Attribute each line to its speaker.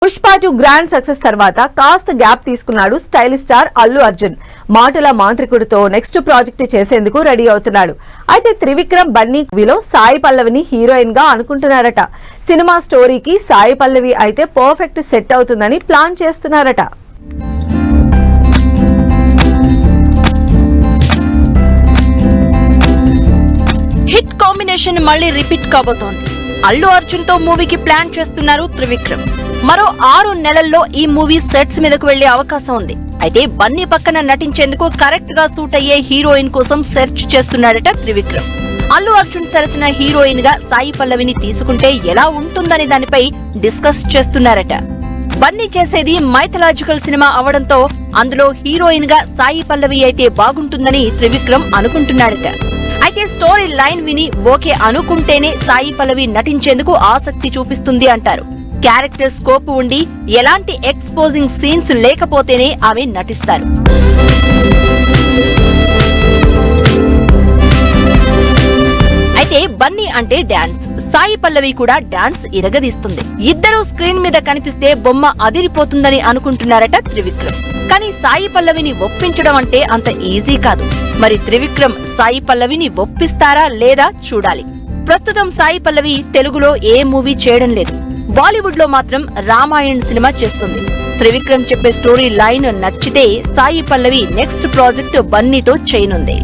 Speaker 1: Pushpa 2 grand success తర్వాత కాస్త gap తీసుకున్నాడు స్టైలిష్ స్టార్ అల్లు అర్జున్. మాటల మాంత్రికుడితో నెక్స్ట్ ప్రాజెక్ట్ చేసేందుకు రెడీ అవుతున్నాడు. అయితే త్రివిక్రమ్ బన్నీలో సాయి పల్లవిని హీరోయిన్ గా అనుకుంటున్నారట. సినిమా స్టోరీకి సాయి పల్లవి అయితే పర్ఫెక్ట్ సెట్ అవుతుందని ప్లాన్ చేస్తున్నారట.
Speaker 2: హిట్ కాంబినేషన్ మళ్ళీ రిపీట్ కాబోతోంది. అల్లు అర్జున్ తో మూవీకి ప్లాన్ చేస్తున్నారు త్రివిక్రమ్. మరో 6 నెలల్లో ఈ మూవీ సెట్స్ మీదకు వెళ్లే అవకాశం ఉంది. అయితే బన్నీ పక్కన నటించేందుకు కరెక్ట్ గా సూట్ అయ్యే హీరోయిన్ కోసం సెర్చ్ చేస్తున్నాడట త్రివిక్రమ్. అల్లు అర్జున్ సరసన హీరోయిన్ గా సాయి పల్లవిని తీసుకుంటే ఎలా ఉంటుందనే దానిపై డిస్కస్ చేస్తున్నారట. బన్నీ చేసేది మైథలాజికల్ సినిమా అవడంతో అందులో హీరోయిన్ గా సాయి పల్లవి అయితే బాగుంటుందని త్రివిక్రమ్ అనుకుంటున్నాడట. అయితే స్టోరీ లైన్ విని ఓకే అనుకుంటేనే సాయి పల్లవి నటించేందుకు ఆసక్తి చూపిస్తుంది అంటారు. క్యారెక్టర్ స్కోప్ ఉండి ఎలాంటి ఎక్స్పోజింగ్ సీన్స్ లేకపోతేనే ఆమె నటిస్తారు. అయితే బన్నీ అంటే డాన్స్, సాయి పల్లవి కూడా డాన్స్ ఇరగదీస్తుంది. ఇద్దరూ స్క్రీన్ మీద కనిపిస్తే బొమ్మ అదిరిపోతుందని అనుకుంటున్నారట త్రివిక్రమ్. కానీ సాయి పల్లవిని ఒప్పించడం అంటే అంత ఈజీ కాదు. మరి త్రివిక్రమ్ సాయి పల్లవిని ఒప్పిస్తారా లేదా చూడాలి. ప్రస్తుతం సాయి పల్లవి తెలుగులో ఏ మూవీ చేయడం లేదు. బాలీవుడ్ లో మాత్రం రామాయణ్ సినిమా చేస్తుంది. త్రివిక్రమ్ చెప్పే స్టోరీ లైన్ నచ్చితే సాయి పల్లవి నెక్స్ట్ ప్రాజెక్ట్ బన్నీతో చేయనుంది.